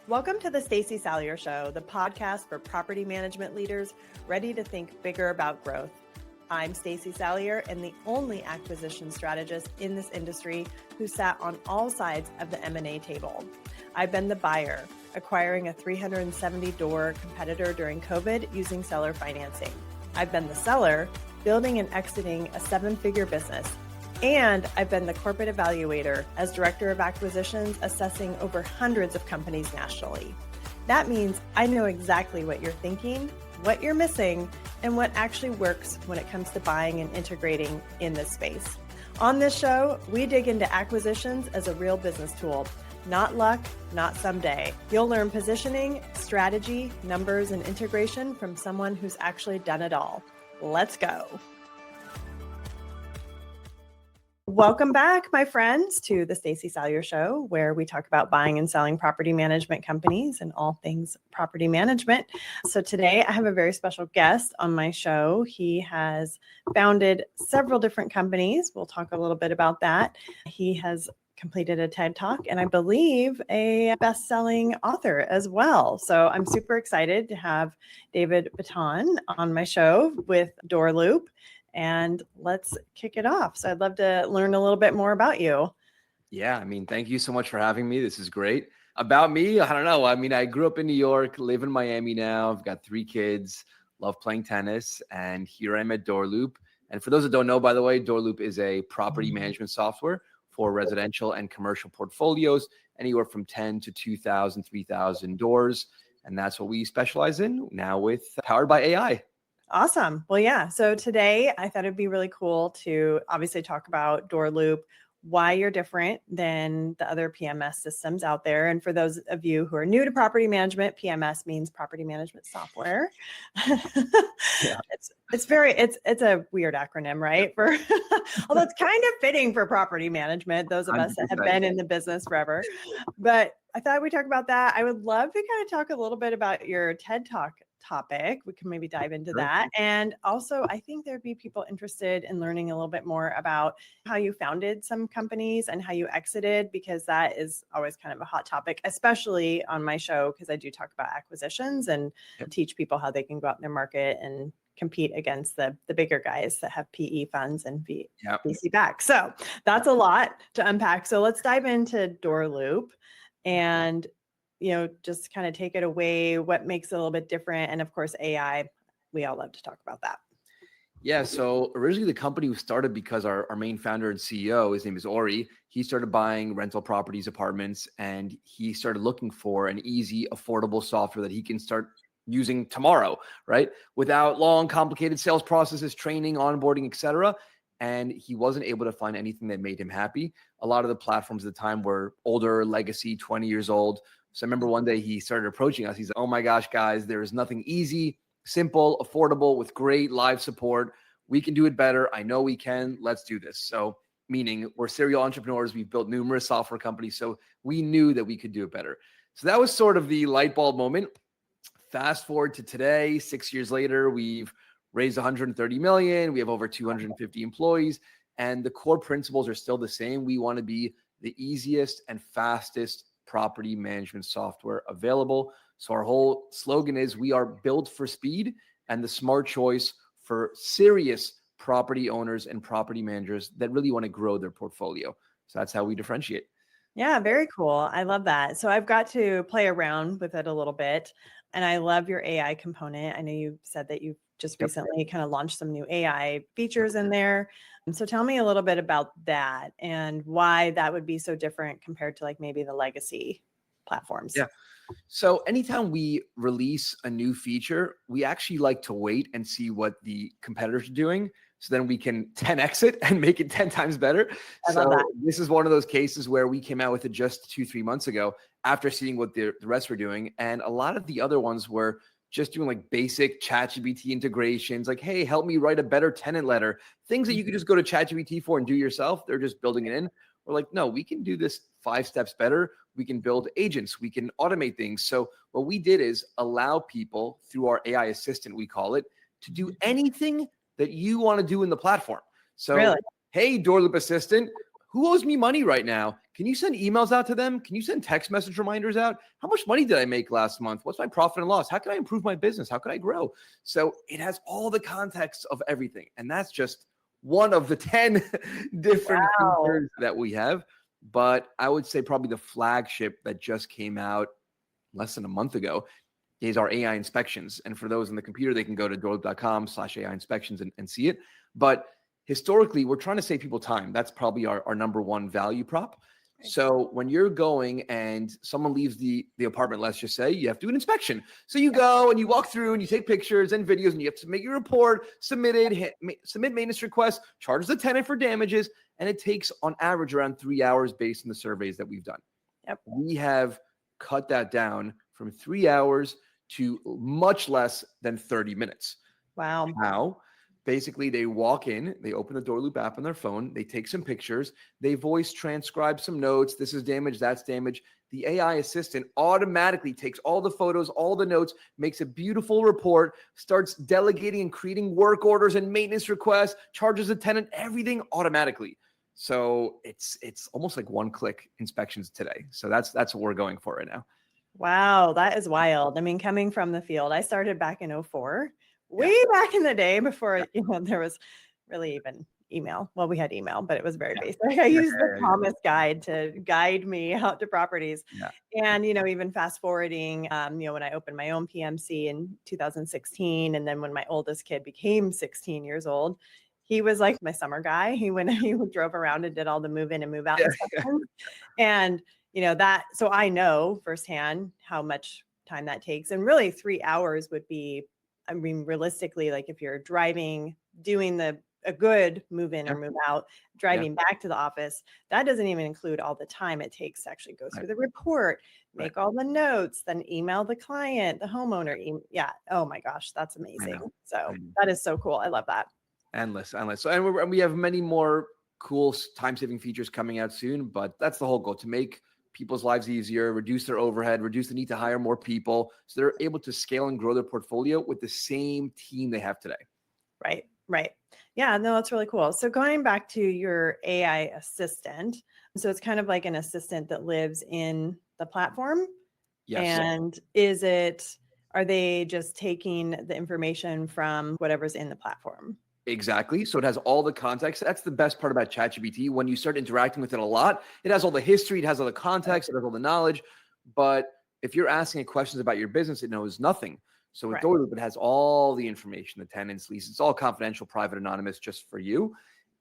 Welcome to the Stacey Salyer Show, the podcast for property management leaders ready to think bigger about growth. I'm Stacey Salyer and the only acquisition strategist in this industry who sat on all sides of the M&A table. I've been the buyer, acquiring a 370-door competitor during COVID using seller financing. I've been the seller, building and exiting a 7-figure business. And I've been the corporate evaluator as director of acquisitions, assessing over hundreds of companies nationally. That means I know exactly what you're thinking, what you're missing, and what actually works when it comes to buying and integrating in this space. On this show, we dig into acquisitions as a real business tool, not luck, not someday. You'll learn positioning, strategy, numbers, and integration from someone who's actually done it all. Let's go. Welcome back, my friends, to the Stacey Salyer Show, where we talk about buying and selling property management companies and all things property management. So today I have a very special guest on my show. He has founded several different companies. We'll talk a little bit about that. He has completed a TED Talk and I believe a best-selling author as well. So I'm super excited to have David Bitton on my show with DoorLoop. And let's kick it off. So I'd love to learn a little bit more about you. Yeah, thank you so much for having me. This is great. About me, I don't know. I grew up in New York, live in Miami now. I've got 3 kids, love playing tennis, and here I'm at DoorLoop. And for those that don't know, by the way, DoorLoop is a property management software for residential and commercial portfolios, anywhere from 10 to 2,000, 3,000 doors. And that's what we specialize in now powered by AI. Awesome. Well, yeah. So today I thought it'd be really cool to obviously talk about DoorLoop, why you're different than the other PMS systems out there. And for those of you who are new to property management, PMS means property management software. Yeah. It's a weird acronym, right? Although it's kind of fitting for property management, those of us that have been in the business forever. But I thought we'd talk about that. I would love to kind of talk a little bit about your TED Talk topic. We can maybe dive into that. And also, I think there'd be people interested in learning a little bit more about how you founded some companies and how you exited, because that is always kind of a hot topic, especially on my show, because I do talk about acquisitions and teach people how they can go out in their market and compete against the bigger guys that have PE funds and VC back. So that's a lot to unpack. So let's dive into DoorLoop and just kind of take it away, what makes it a little bit different. And of course, AI, we all love to talk about that. Yeah. So originally the company was started because our main founder and CEO, his name is Ori, he started buying rental properties, apartments, and he started looking for an easy, affordable software that he can start using tomorrow, right? Without long, complicated sales processes, training, onboarding, etc. And he wasn't able to find anything that made him happy. A lot of the platforms at the time were older, legacy, 20 years old. So I remember one day he started approaching us. He's like, oh my gosh, guys, there is nothing easy, simple, affordable, with great live support. We can do it better. I know we can. Let's do this. So meaning we're serial entrepreneurs. We've built numerous software companies. So we knew that we could do it better. So that was sort of the light bulb moment. Fast forward to today, 6 years later, we've raised 130 million. We have over 250 employees. And the core principles are still the same. We want to be the easiest and fastest property management software available. So our whole slogan is we are built for speed and the smart choice for serious property owners and property managers that really want to grow their portfolio. So that's how we differentiate. Yeah, very cool. I love that. So I've got to play around with it a little bit. And I love your AI component. I know you said that you just recently kind of launched some new AI features in there. So tell me a little bit about that and why that would be so different compared to like maybe the legacy platforms. Yeah. So anytime we release a new feature, we actually like to wait and see what the competitors are doing. So then we can 10x it and make it 10 times better. So this is one of those cases where we came out with it just 2-3 months ago after seeing what the rest were doing. And a lot of the other ones were just doing like basic ChatGPT integrations, like, hey, help me write a better tenant letter, things that you could just go to ChatGPT for and do yourself. They're just building it in. We're like, no, we can do this 5 steps better. We can build agents. We can automate things. So what we did is allow people through our AI assistant, we call it, to do anything that you want to do in the platform. So, hey, DoorLoop assistant, who owes me money right now? Can you send emails out to them? Can you send text message reminders out? How much money did I make last month? What's my profit and loss? How can I improve my business? How can I grow? So it has all the context of everything. And that's just one of the 10 different features that we have. But I would say probably the flagship that just came out less than a month ago is our AI inspections. And for those on the computer, they can go to doorloop.com/AI inspections and see it. But historically, we're trying to save people time. That's probably our number one value prop. So when you're going and someone leaves the apartment, let's just say, you have to do an inspection. So you go and you walk through and you take pictures and videos and you have to make your report, submit maintenance requests, charge the tenant for damages. And it takes on average around 3 hours based on the surveys that we've done. Yep. We have cut that down from 3 hours to much less than 30 minutes. Wow. How? Basically, they walk in, they open the DoorLoop app on their phone, they take some pictures, they voice transcribe some notes. This is damage, that's damage. The AI assistant automatically takes all the photos, all the notes, makes a beautiful report, starts delegating and creating work orders and maintenance requests, charges the tenant, everything automatically. So it's almost like one-click inspections today. So that's what we're going for right now. Wow, that is wild. I mean, coming from the field, I started back in 2004. Way back in the day before, there was really even email. Well, we had email, but it was very basic. I used the Thomas guide to guide me out to properties. And, even fast forwarding, when I opened my own PMC in 2016, and then when my oldest kid became 16 years old, he was like my summer guy. He drove around and did all the move in and move out inspections. And, so I know firsthand how much time that takes. And really 3 hours would be, realistically, like if you're driving, doing a good move in or move out, driving back to the office, that doesn't even include all the time it takes to actually go through the report, make all the notes, then email the client, the homeowner. Oh my gosh, that's amazing. So that is so cool. I love that. Endless. So, and we have many more cool time-saving features coming out soon, but that's the whole goal, to make people's lives easier, reduce their overhead, reduce the need to hire more people, so they're able to scale and grow their portfolio with the same team they have today. Right. Yeah, no, that's really cool. So going back to your AI assistant, so it's kind of like an assistant that lives in the platform. Yes. And are they just taking the information from whatever's in the platform? Exactly. So it has all the context. That's the best part about ChatGPT. When you start interacting with it a lot, it has all the history, it has all the context, it has all the knowledge. But if you're asking it questions about your business, it knows nothing. So with DoorLoop, it has all the information, the tenants, leases. It's all confidential, private, anonymous, just for you.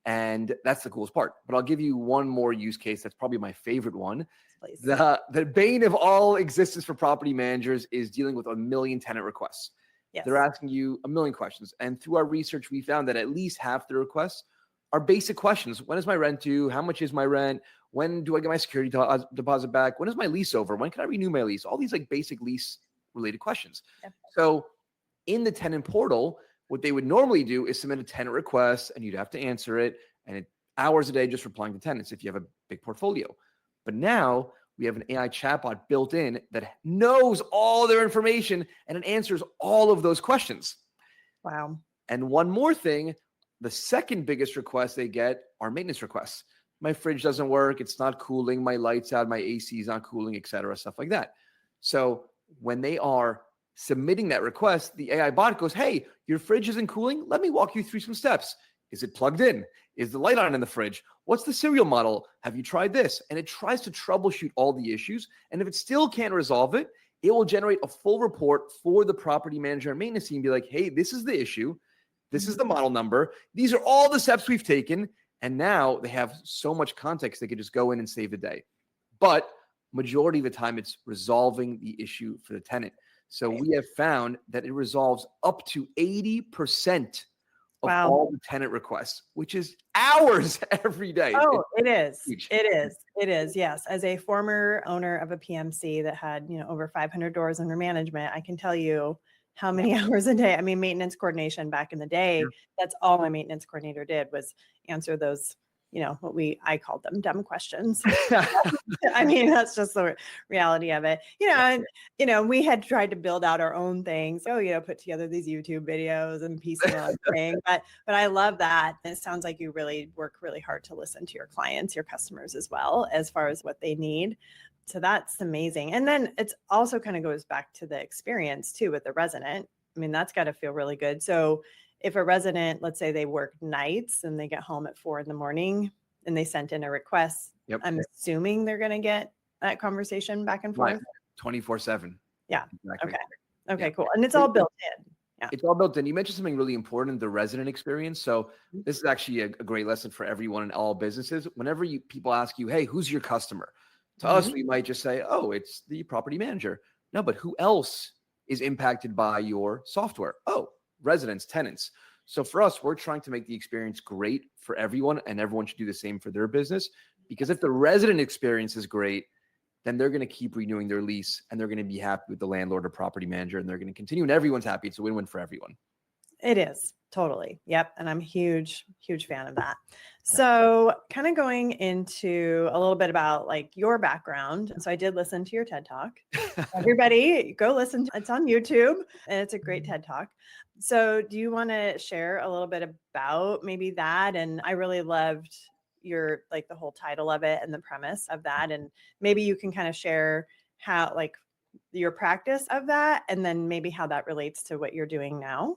And that's the coolest part. But I'll give you one more use case. That's probably my favorite one. Please. The bane of all existence for property managers is dealing with 1 million tenant requests. Yes. They're asking you 1 million questions. And through our research, we found that at least half the requests are basic questions. When is my rent due? How much is my rent? When do I get my security deposit back? When is my lease over? When can I renew my lease? All these like basic lease related questions. Yep. So in the tenant portal, what they would normally do is submit a tenant request and you'd have to answer it. And hours a day just replying to tenants if you have a big portfolio. But now we have an AI chatbot built in that knows all their information and it answers all of those questions. Wow. And one more thing, the second biggest request they get are maintenance requests. My fridge doesn't work. It's not cooling. My lights out. My AC is not cooling, et cetera, stuff like that. So when they are submitting that request, the AI bot goes, hey, your fridge isn't cooling. Let me walk you through some steps. Is it plugged in? Is the light on in the fridge? What's the serial model? Have you tried this? And it tries to troubleshoot all the issues. And if it still can't resolve it, it will generate a full report for the property manager and maintenance team. Be like, hey, this is the issue. This is the model number. These are all the steps we've taken. And now they have so much context, they could just go in and save the day. But majority of the time, it's resolving the issue for the tenant. So we have found that it resolves up to 80% of all the tenant requests, which is hours every day. Oh, it is. It is. Yes. As a former owner of a PMC that had, over 500 doors under management, I can tell you how many hours a day. I mean, maintenance coordination back in the day, that's all my maintenance coordinator did was answer those I called them dumb questions. I mean, that's just the reality of it, and, we had tried to build out our own things. Put together these YouTube videos and piecemeal everything. But I love that. And it sounds like you really work really hard to listen to your clients, your customers as well, as far as what they need. So that's amazing. And then it's also kind of goes back to the experience too with the resident. I mean, that's got to feel really good. So if a resident, let's say they work nights and they get home at 4 a.m. and they sent in a request, I'm assuming they're going to get that conversation back and forth. 24/7. Yeah. Exactly. Okay, cool. And it's all built in. Yeah. It's all built in. You mentioned something really important, the resident experience. So this is actually a great lesson for everyone in all businesses. Whenever people ask you, hey, who's your customer? To us, we might just say, oh, it's the property manager. No, but who else is impacted by your software? Oh, residents, tenants. So for us, we're trying to make the experience great for everyone, and everyone should do the same for their business. Because if the resident experience is great, then they're going to keep renewing their lease, and they're going to be happy with the landlord or property manager, and they're going to continue, and everyone's happy. It's a win-win for everyone. It is. Totally. Yep. And I'm a huge fan of that. So kind of going into a little bit about like your background. And so I did listen to your TED Talk. Everybody go listen. It's on YouTube and it's a great TED Talk. So do you want to share a little bit about maybe that? And I really loved the whole title of it and the premise of that. And maybe you can kind of share how your practice of that, and then maybe how that relates to what you're doing now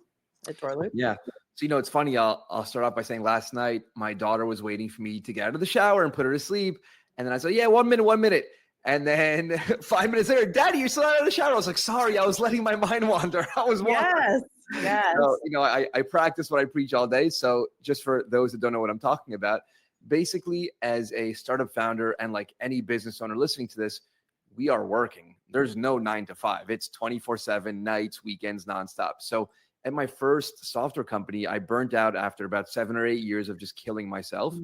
at DoorLoop. Yeah. So, it's funny. I'll start off by saying last night, my daughter was waiting for me to get out of the shower and put her to sleep. And then I said, yeah, 1 minute. And then 5 minutes later, Daddy, you're still out of the shower. I was like, sorry, I was letting my mind wander. I was wandering. Yes. So, I practice what I preach all day. So just for those that don't know what I'm talking about, basically as a startup founder and like any business owner listening to this, we are working. There's no 9 to 5. It's 24/7, nights, weekends, nonstop. So at my first software company, I burnt out after about 7 or 8 years of just killing myself,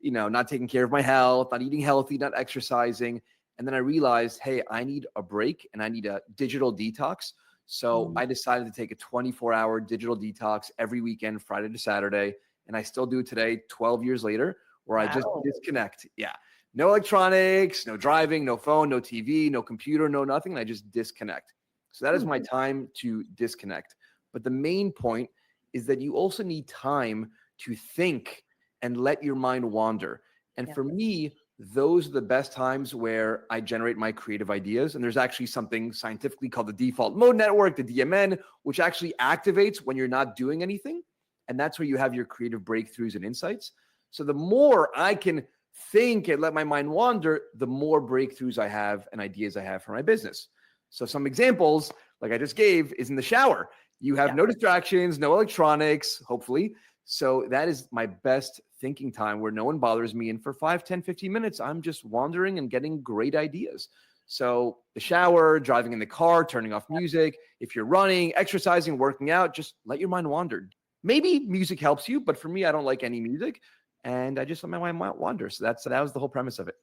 not taking care of my health, not eating healthy, not exercising. And then I realized, hey, I need a break and I need a digital detox. So I decided to take a 24-hour digital detox every weekend, Friday to Saturday. And I still do it today, 12 years later, where I just disconnect. Yeah. No electronics, no driving, no phone, no TV, no computer, no nothing. I just disconnect. So that is my time to disconnect. But the main point is that you also need time to think and let your mind wander. And for me, those are the best times where I generate my creative ideas. And there's actually something scientifically called the default mode network, the DMN, which actually activates when you're not doing anything. And that's where you have your creative breakthroughs and insights. So the more I can think and let my mind wander, the more breakthroughs I have and ideas I have for my business. So some examples, like I just gave, is in the shower. You have no distractions, no electronics, hopefully. So that is my best thinking time where no one bothers me. And for 5, 10, 15 minutes, I'm just wandering and getting great ideas. So the shower, driving in the car, turning off music. If you're running, exercising, working out, just let your mind wander. Maybe music helps you, but for me, I don't like any music. And I just let my mind wander. So that was the whole premise of it.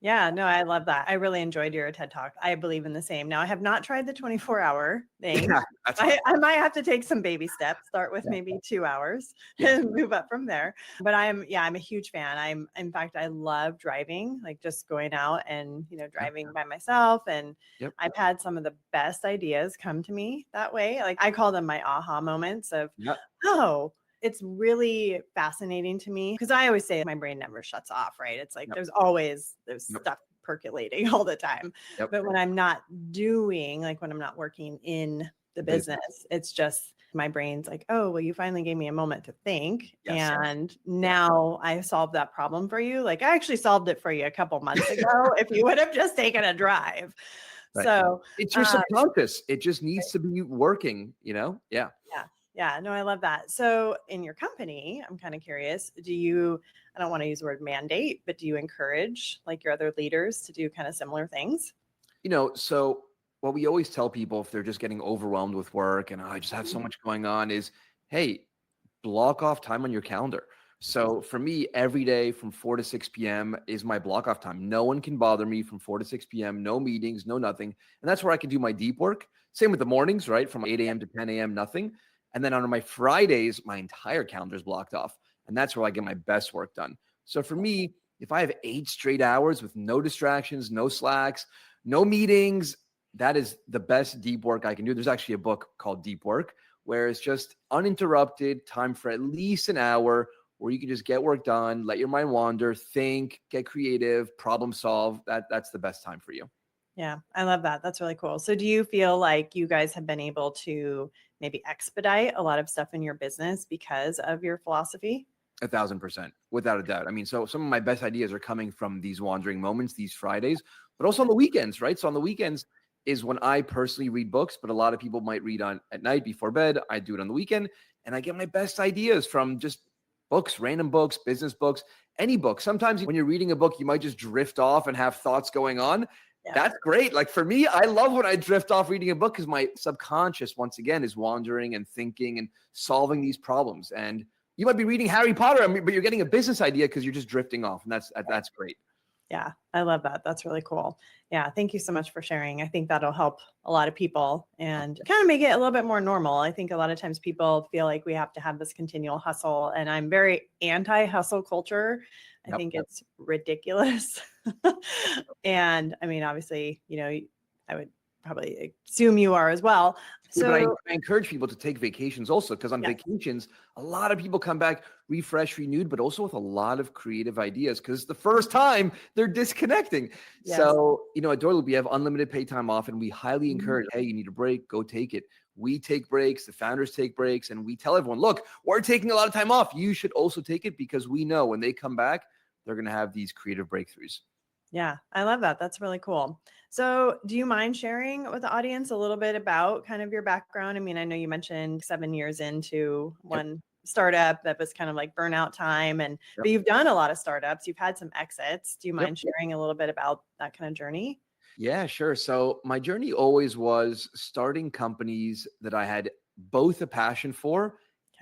Yeah, no, I love that. I really enjoyed your TED Talk. I believe in the same. Now, I have not tried the 24-hour thing. I might have to take some baby steps, start with maybe 2 hours and move up from there. But I'm a huge fan. In fact, I love driving, like just going out and, driving by myself. And I've had some of the best ideas come to me that way. Like I call them my aha moments of, it's really fascinating to me because I always say my brain never shuts off, right? It's like there's stuff percolating all the time. But when I'm not doing, like when I'm not working in the business, it's just my brain's like, oh, well, you finally gave me a moment to think. And now I solved that problem for you. Like I actually solved it for you a couple months ago if you would have just taken a drive. Right. So it's your subconscious. It just needs to be working, Yeah, no, I love that. So in your company, I'm kind of curious, I don't want to use the word mandate, but do you encourage like your other leaders to do kind of similar things? So what we always tell people if they're just getting overwhelmed with work and I just have so much going on is, hey, block off time on your calendar. So for me, every day from 4 to 6 p.m. is my block off time. No one can bother me from 4 to 6 p.m., no meetings, no nothing. And that's where I can do my deep work. Same with the mornings, right? From 8 a.m. to 10 a.m., nothing. And then on my Fridays, my entire calendar is blocked off. And that's where I get my best work done. So for me, if I have 8 straight hours with no distractions, no Slacks, no meetings, that is the best deep work I can do. There's actually a book called Deep Work where it's just uninterrupted time for at least an hour where you can just get work done, let your mind wander, think, get creative, problem solve. That's the best time for you. Yeah, I love that. That's really cool. So do you feel like you guys have been able to maybe expedite a lot of stuff in your business because of your philosophy? 1,000%, without a doubt. I mean, so some of my best ideas are coming from these wandering moments, these Fridays, but also on the weekends, right? So on the weekends is when I personally read books, but a lot of people might read on at night before bed. I do it on the weekend, and I get my best ideas from just books, random books, business books, any book. Sometimes when you're reading a book, you might just drift off and have thoughts going on. Yeah. That's great. Like for me, I love when I drift off reading a book because my subconscious, once again, is wandering and thinking and solving these problems. And you might be reading Harry Potter, but you're getting a business idea because you're just drifting off. And that's great. Yeah, I love that. That's really cool. Yeah, thank you so much for sharing. I think that'll help a lot of people and kind of make it a little bit more normal. I think a lot of times people feel like we have to have this continual hustle, and I'm very anti-hustle culture. I think it's ridiculous. And I mean, obviously, I would probably assume you are as well. Yeah, but So I encourage people to take vacations also, because on vacations, a lot of people come back refreshed, renewed, but also with a lot of creative ideas because the first time they're disconnecting. Yes. So, at DoorLoop, we have unlimited pay time off, and we highly encourage, hey, you need a break, go take it. We take breaks, the founders take breaks, and we tell everyone, look, we're taking a lot of time off. You should also take it because we know when they come back, they're going to have these creative breakthroughs. Yeah, I love that. That's really cool. So do you mind sharing with the audience a little bit about kind of your background? I mean, I know you mentioned 7 years into one startup that was kind of like burnout time, but you've done a lot of startups. You've had some exits. Do you mind sharing a little bit about that kind of journey? Yeah, sure. So my journey always was starting companies that I had both a passion for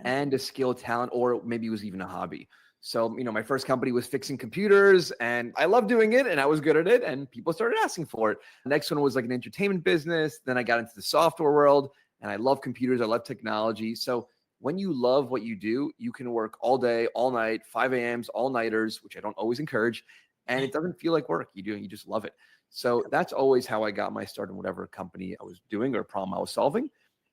and a skill, talent, or maybe it was even a hobby. So, my first company was fixing computers and I loved doing it and I was good at it and people started asking for it. The next one was like an entertainment business. Then I got into the software world and I love computers. I love technology. So when you love what you do, you can work all day, all night, 5 a.m.s, all-nighters, which I don't always encourage. And it doesn't feel like work. You just love it. So that's always how I got my start in whatever company I was doing or problem I was solving.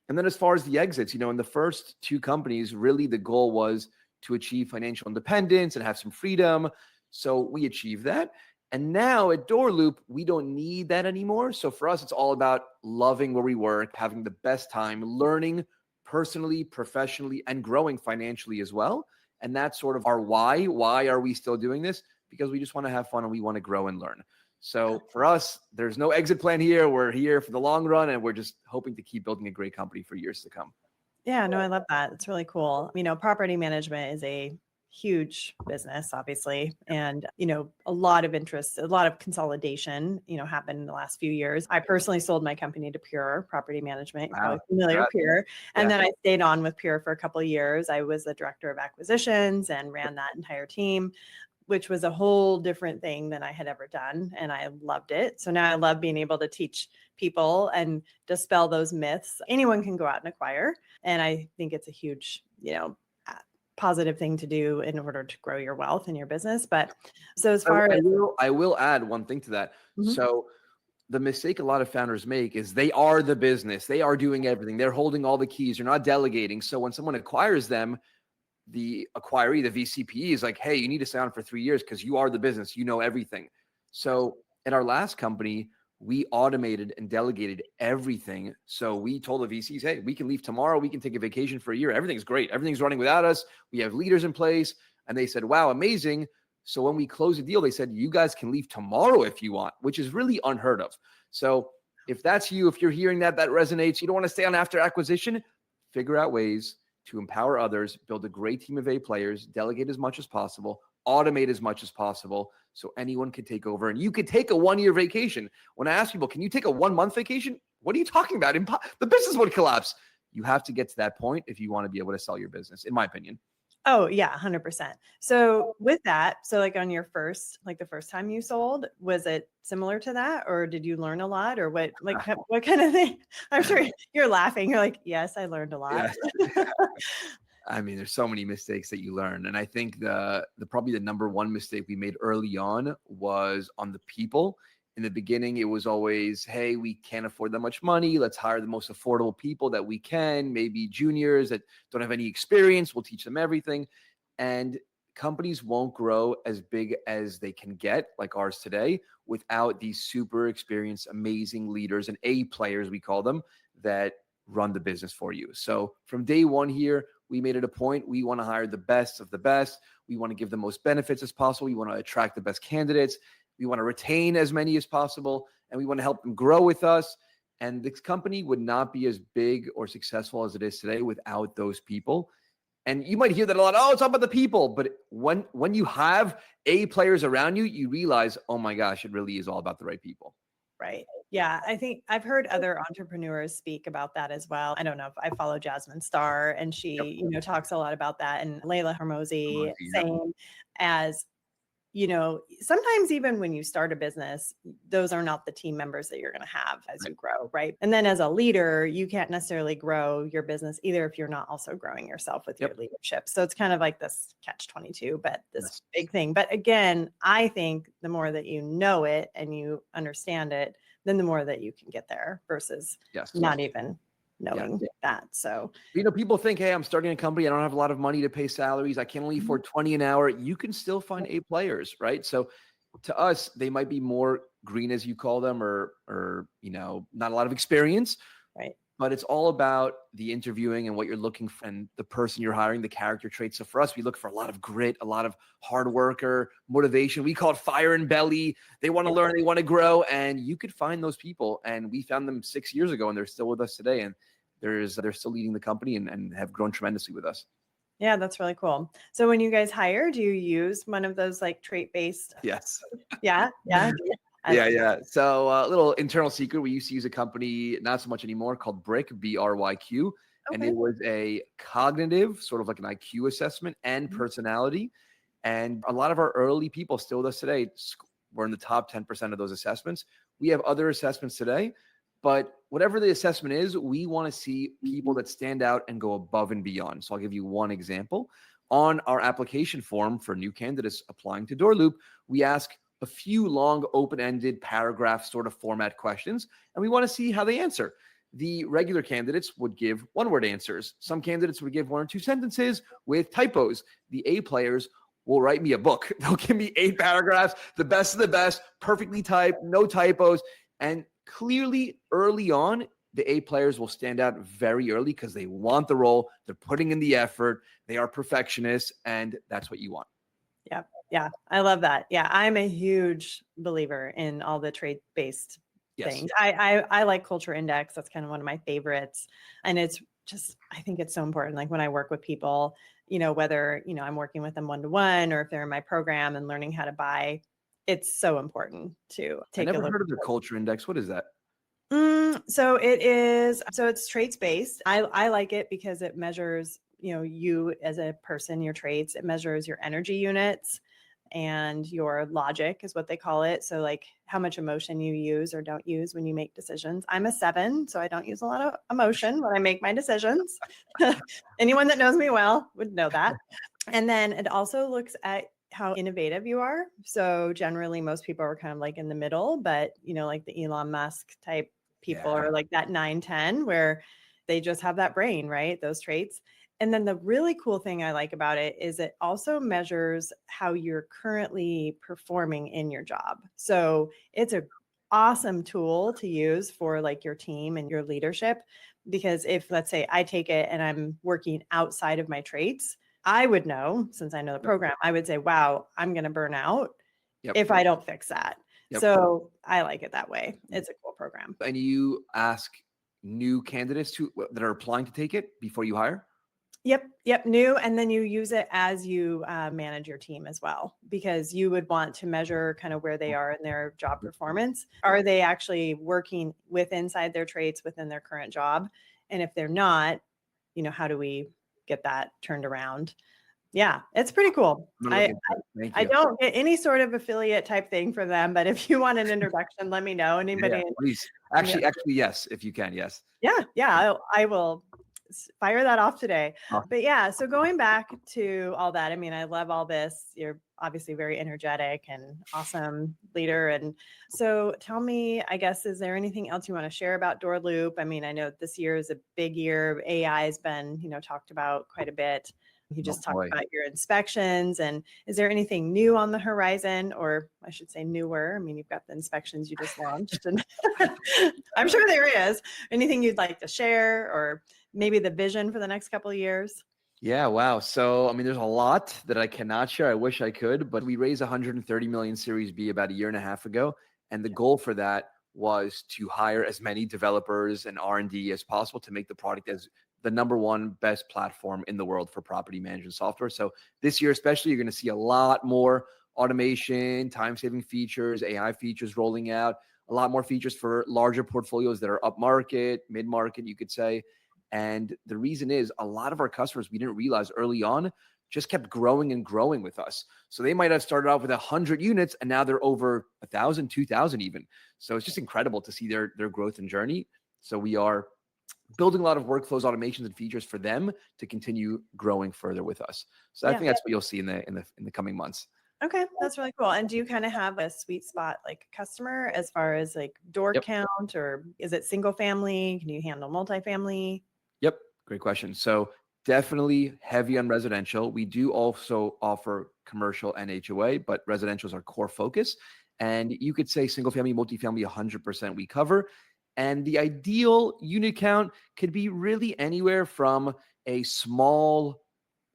And then as far as the exits, in the first 2 companies, really the goal was to achieve financial independence and have some freedom. So we achieved that. And now at DoorLoop, we don't need that anymore. So for us, it's all about loving where we work, having the best time, learning personally, professionally, and growing financially as well. And that's sort of our why. Why are we still doing this? Because we just want to have fun and we want to grow and learn. So for us, there's no exit plan here. We're here for the long run and we're just hoping to keep building a great company for years to come. Yeah, no, I love that. It's really cool. Property management is a huge business, obviously, and, a lot of interest, a lot of consolidation, happened in the last few years. I personally sold my company to Pure Property Management. You're probably familiar with Pure. And then I stayed on with Pure for a couple of years. I was the director of acquisitions and ran that entire team, which was a whole different thing than I had ever done. And I loved it. So now I love being able to teach people and dispel those myths. Anyone can go out and acquire. And I think it's a huge, positive thing to do in order to grow your wealth in your business. But so as far as I will add one thing to that. So the mistake a lot of founders make is they are the business. They are doing everything. They're holding all the keys. They're not delegating. So when someone acquires them, the acquiree, the VCPE is like, hey, you need to stay on for 3 years because you are the business. You know everything. So at our last company, we automated and delegated everything. So we told the VCs, hey, we can leave tomorrow. We can take a vacation for a year. Everything's great. Everything's running without us. We have leaders in place. And they said, wow, amazing. So when we closed the deal, they said, you guys can leave tomorrow if you want, which is really unheard of. So if that's you, if you're hearing that resonates, you don't want to stay on after acquisition, figure out ways to empower others, build a great team of A players, delegate as much as possible, automate as much as possible so anyone can take over. And you could take a 1-year vacation. When I ask people, can you take a 1-month vacation? What are you talking about? The business would collapse. You have to get to that point if you want to be able to sell your business, in my opinion. Oh yeah, 100%. So with that, so like on your first, like the first time you sold, was it similar to that, or did you learn a lot, or what kind of thing? I'm sure you're laughing. You're like, yes, I learned a lot. Yeah. I mean, there's so many mistakes that you learn. And I think the probably the number one mistake we made early on was on the people. In the beginning, it was always, hey, we can't afford that much money. Let's hire the most affordable people that we can, maybe juniors that don't have any experience. We'll teach them everything. And companies won't grow as big as they can get, like ours today, without these super experienced, amazing leaders and A players, we call them, that run the business for you. So from day one here, we made it a point. We want to hire the best of the best. We want to give the most benefits as possible. We want to attract the best candidates. We want to retain as many as possible, and we want to help them grow with us. And this company would not be as big or successful as it is today without those people. And you might hear that a lot. Oh, it's all about the people. But when you have A players around you, you realize, oh my gosh, it really is all about the right people. Right. Yeah. I think I've heard other entrepreneurs speak about that as well. I don't know if I follow Jasmine Star, and she, talks a lot about that, and Layla Hermosi, same as, sometimes even when you start a business, those are not the team members that you're going to have as you grow. Right. And then as a leader, you can't necessarily grow your business either if you're not also growing yourself with your leadership. So it's kind of like this catch-22, but this big thing. But again, I think the more that you know it and you understand it, then the more that you can get there versus not even knowing that. So, people think, hey, I'm starting a company. I don't have a lot of money to pay salaries. I can only afford 20 an hour. You can still find A players, right? So to us, they might be more green, as you call them, or not a lot of experience, right? But it's all about the interviewing and what you're looking for and the person you're hiring, the character traits. So for us, we look for a lot of grit, a lot of hard worker, motivation. We call it fire and belly. They want to learn, they want to grow, and you could find those people. And we found them 6 years ago, and they're still with us today. And they're still leading the company and have grown tremendously with us. Yeah, that's really cool. So when you guys hire, do you use one of those like trait-based? Yes. Yeah. Yeah. So a little internal secret. We used to use a company, not so much anymore, called Brick, BRYQ. And it was a cognitive, sort of like an IQ assessment and personality. And a lot of our early people still with us today were in the top 10% of those assessments. We have other assessments today, but whatever the assessment is, we want to see people that stand out and go above and beyond. So I'll give you one example. On our application form for new candidates applying to DoorLoop, we ask a few long, open-ended paragraph sort of format questions, and we want to see how they answer. The regular candidates would give one-word answers. Some candidates would give 1 or 2 sentences with typos. The A players will write me a book. They'll give me 8 paragraphs, the best of the best, perfectly typed, no typos. And clearly early on, the A players will stand out very early because they want the role. They're putting in the effort. They are perfectionists, and that's what you want. Yeah. I love that. Yeah. I'm a huge believer in all the trait-based things. I like Culture Index. That's kind of one of my favorites. And it's just, I think it's so important. Like when I work with people, whether, I'm working with them one-to-one or if they're in my program and learning how to buy, it's so important to take a look. I never heard of the Culture Index. What is that? So it's traits-based. I like it because it measures, you as a person, your traits. It measures your energy units and your logic is what they call it. So like how much emotion you use or don't use when you make decisions. I'm a 7, so I don't use a lot of emotion when I make my decisions. Anyone that knows me well would know that. And then it also looks at how innovative you are. So generally most people are kind of like in the middle, but like the Elon Musk type people are like that 9-10 where they just have that brain, right? Those traits. And then the really cool thing I like about it is it also measures how you're currently performing in your job. So it's an awesome tool to use for like your team and your leadership, because if, let's say, I take it and I'm working outside of my traits, I would know, since I know the program, I would say, wow, I'm going to burn out if I don't fix that. So I like it that way. It's a cool program. And you ask new candidates that are applying to take it before you hire? Yep. New. And then you use it as you manage your team as well, because you would want to measure kind of where they are in their job performance. Are they actually working inside their traits within their current job? And if they're not, how do we get that turned around? Yeah, it's pretty cool. I don't get any sort of affiliate type thing for them, but if you want an introduction, let me know. Anybody? Please. Actually, yes, if you can. Yes. Yeah. I will fire that off today. Awesome. But yeah, so going back to all that, I mean, I love all this. You're obviously very energetic and awesome leader. And so tell me, I guess, is there anything else you want to share about DoorLoop? I mean, I know this year is a big year. AI has been, talked about quite a bit. You just talked about your inspections, and is there anything new on the horizon, or I should say newer? I mean, you've got the inspections you just launched, and I'm sure there is. Anything you'd like to share, or maybe the vision for the next couple of years? Yeah, wow. So, I mean, there's a lot that I cannot share. I wish I could, but we raised 130 million Series B about a year and a half ago, and the goal for that was to hire as many developers and R&D as possible to make the product as the number one best platform in the world for property management software. So this year, especially, you're going to see a lot more automation, time-saving features, AI features rolling out, a lot more features for larger portfolios that are upmarket, mid-market, you could say. And the reason is a lot of our customers, we didn't realize early on, just kept growing and growing with us. So they might have started off with 100 units and now they're over 1,000, 2,000 even. So it's just incredible to see their growth and journey. So we are building a lot of workflows, automations, and features for them to continue growing further with us. So I think that's what you'll see in the coming months. Okay, that's really cool. And do you kind of have a sweet spot like customer as far as like door count, or is it single family? Can you handle multifamily? Yep, great question. So definitely heavy on residential. We do also offer commercial and HOA, but residential is our core focus. And you could say single family, multifamily, 100% we cover. And the ideal unit count could be really anywhere from a small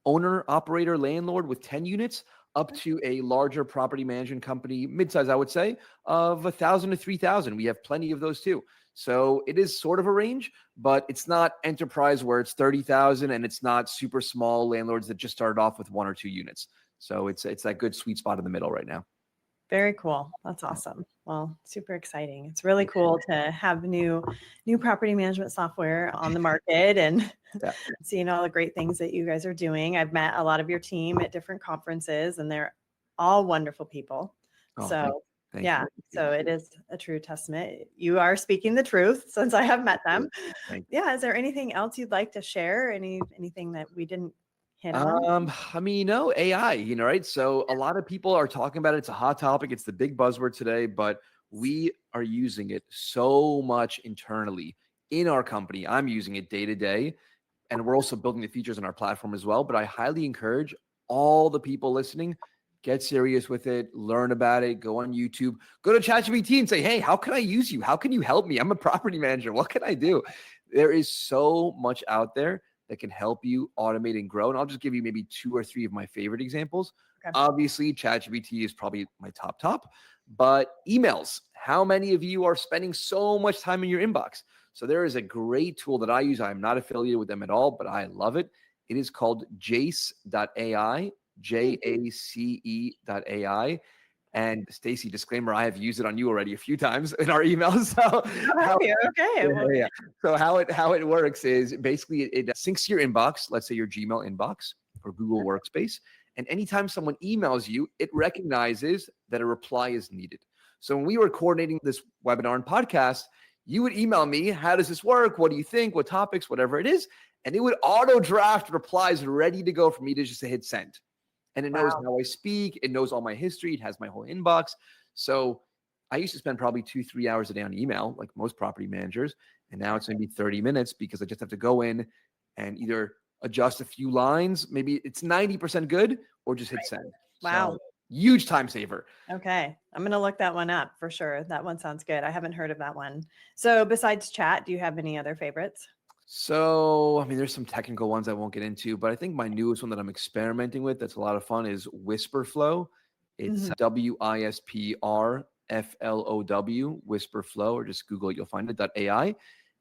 owner, operator, landlord with 10 units up to a larger property management company, midsize, I would say, of 1,000 to 3,000. We have plenty of those too. So it is sort of a range, but it's not enterprise where it's 30,000, and it's not super small landlords that just started off with 1 or 2 units. So it's that good sweet spot in the middle right now. Very cool. That's awesome. Well, super exciting. It's really cool to have new property management software on the market and seeing all the great things that you guys are doing. I've met a lot of your team at different conferences, and they're all wonderful people. So thank you. So it is a true testament. You are speaking the truth since I have met them. Yeah. Is there anything else you'd like to share? Anything that we didn't hit on? I mean, AI, right? So a lot of people are talking about it. It's a hot topic. It's the big buzzword today, but we are using it so much internally in our company. I'm using it day to day, and we're also building the features on our platform as well. But I highly encourage all the people listening, get serious with it, learn about it, go on YouTube, go to ChatGPT and say, hey, how can I use you? How can you help me? I'm a property manager. What can I do? There is so much out there that can help you automate and grow. And I'll just give you maybe 2 or 3 of my favorite examples. Okay. Obviously, ChatGPT is probably my top, but emails. How many of you are spending so much time in your inbox? So there is a great tool that I use. I'm not affiliated with them at all, but I love it. It is called jace.ai, jace.ai. And Stacey, disclaimer, I have used it on you already a few times in our emails. So So how it works is basically it syncs your inbox, let's say your Gmail inbox or Google Workspace. And anytime someone emails you, it recognizes that a reply is needed. So when we were coordinating this webinar and podcast, you would email me, how does this work? What do you think? What topics, whatever it is. And it would auto draft replies ready to go for me to just hit send. And it knows how I speak. It knows all my history. It has my whole inbox. So I used to spend probably 2-3 hours a day on email, like most property managers. And now it's maybe 30 minutes because I just have to go in and either adjust a few lines. Maybe it's 90% good, or just hit send. Wow. So, huge time saver. Okay. I'm going to look that one up for sure. That one sounds good. I haven't heard of that one. So besides chat, do you have any other favorites? So, I mean, there's some technical ones I won't get into, but I think my newest one that I'm experimenting with that's a lot of fun is Whisperflow. It's WISPRFLOW, Whisperflow, or just Google it, you'll find it, .ai.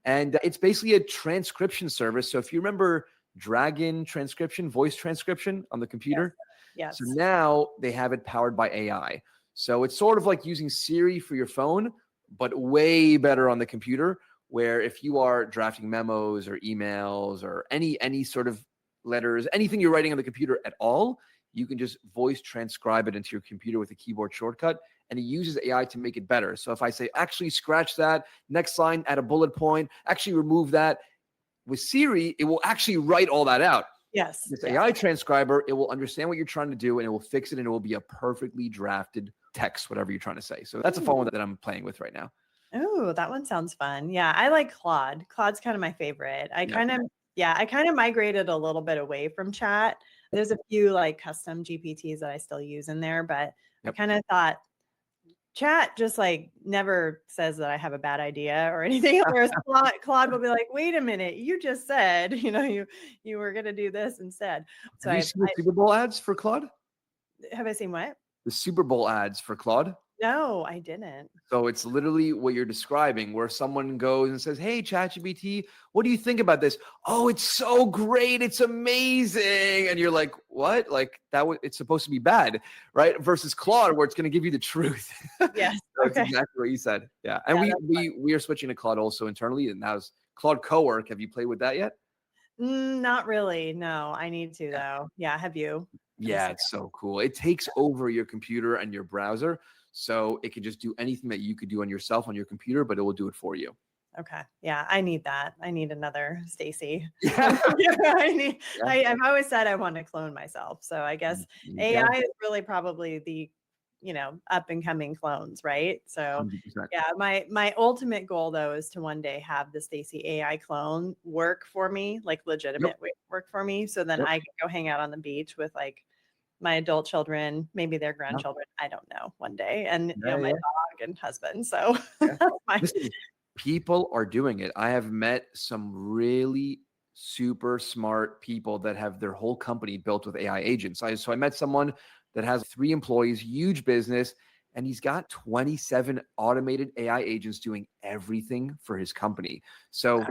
And it's basically a transcription service. So if you remember Dragon transcription, voice transcription on the computer. Yes. So now they have it powered by AI. So it's sort of like using Siri for your phone, but way better on the computer, where if you are drafting memos or emails or any sort of letters, anything you're writing on the computer at all, you can just voice transcribe it into your computer with a keyboard shortcut, and it uses AI to make it better. So if I say, actually scratch that, next line, add a bullet point, actually remove that, with Siri, it will actually write all that out. Yes. This AI transcriber, it will understand what you're trying to do and it will fix it and it will be a perfectly drafted text, whatever you're trying to say. So that's a phone that I'm playing with right now. Oh, that one sounds fun. Yeah, I like Claude. Claude's kind of my favorite. I kind of migrated a little bit away from chat. There's a few like custom GPTs that I still use in there, but I kind of thought chat just like never says that I have a bad idea or anything. Whereas Claude will be like, wait a minute, you just said, you were going to do this instead. So have you seen the Super Bowl ads for Claude? Have I seen what? The Super Bowl ads for Claude? No, I didn't. So it's literally what you're describing, where someone goes and says, hey, ChatGPT, what do you think about this? Oh, it's so great. It's amazing. And you're like, what? Like it's supposed to be bad, right? Versus Claude, where it's going to give you the truth. Yes. That's exactly what you said. Yeah. And we are switching to Claude also internally. And that was Claude Cowork. Have you played with that yet? Not really. No, I need to though. Yeah. Have you? Yeah, it's so cool. It takes over your computer and your browser. So it can just do anything that you could do on yourself on your computer, but it will do it for you. Okay. Yeah, I need that. I need another Stacey. Yeah. I've always said I want to clone myself. So I guess AI is really probably the, up and coming clones, right? So 100%. yeah, my ultimate goal though is to one day have the Stacey AI clone work for me, like legitimate work for me. So then I can go hang out on the beach with like my adult children, maybe their grandchildren, I don't know, one day, and my dog and husband. So Listen, people are doing it. I have met some really super smart people that have their whole company built with AI agents. So I met someone that has 3 employees, huge business, and he's got 27 automated AI agents doing everything for his company. So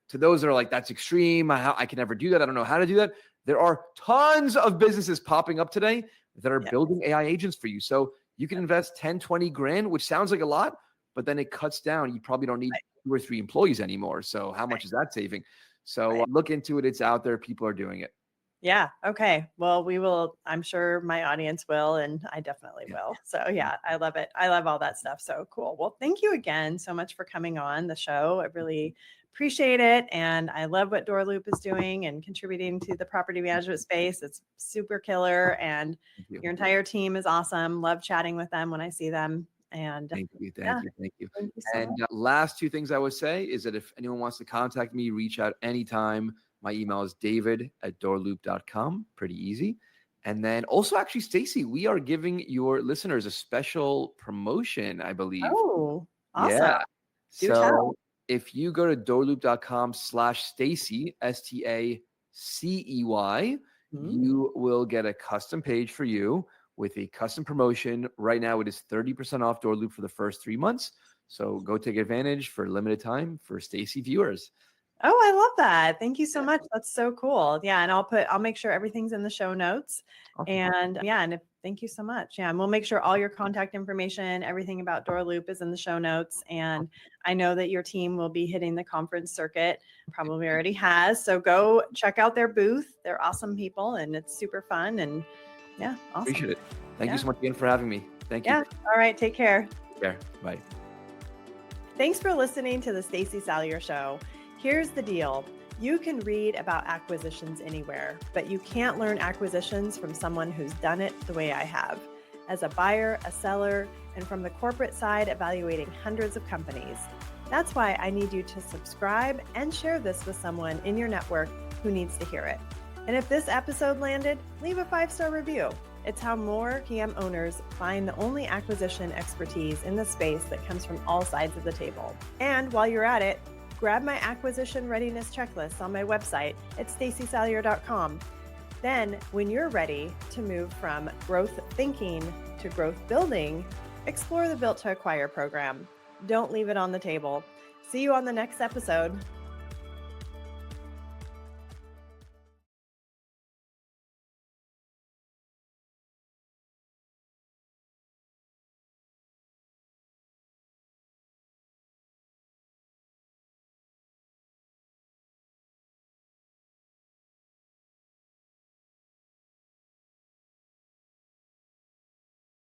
to those that are like, that's extreme, I can never do that, I don't know how to do that. There are tons of businesses popping up today that are building AI agents for you. So you can invest 10, 20 grand, which sounds like a lot, but then it cuts down. You probably don't need 2 or 3 employees anymore. So how much is that saving? So look into it. It's out there. People are doing it. Yeah. Okay. Well, we will, I'm sure my audience will, and I definitely will. So yeah, I love it. I love all that stuff. So cool. Well, thank you again so much for coming on the show. I really appreciate it. And I love what DoorLoop is doing and contributing to the property management space. It's super killer. And your entire team is awesome. Love chatting with them when I see them. And thank you. Thank you so much. Last 2 things I would say is that if anyone wants to contact me, reach out anytime. My email is david@doorloop.com. Pretty easy. And then also actually, Stacey, we are giving your listeners a special promotion, I believe. Oh, awesome. Yeah. Do tell. If you go to doorloop.com/Stacey, STACEY, you will get a custom page for you with a custom promotion. Right now, it is 30% off DoorLoop for the first 3 months. So go take advantage for a limited time for Stacey viewers. Oh, I love that. Thank you so much. That's so cool. Yeah. And I'll make sure everything's in the show notes. Awesome. And thank you so much. Yeah. And we'll make sure all your contact information, everything about DoorLoop is in the show notes. And I know that your team will be hitting the conference circuit, probably already has. So go check out their booth. They're awesome people and it's super fun. And yeah, awesome. Appreciate it. Thank you so much again for having me. Thank you. Yeah. All right. Take care. Take care. Bye. Thanks for listening to the Stacey Salyer Show. Here's the deal. You can read about acquisitions anywhere, but you can't learn acquisitions from someone who's done it the way I have. As a buyer, a seller, and from the corporate side, evaluating hundreds of companies. That's why I need you to subscribe and share this with someone in your network who needs to hear it. And if this episode landed, leave a 5-star review. It's how more PM owners find the only acquisition expertise in the space that comes from all sides of the table. And while you're at it, grab my acquisition readiness checklist on my website at staceysalyer.com. Then, when you're ready to move from growth thinking to growth building, explore the Built to Acquire program. Don't leave it on the table. See you on the next episode.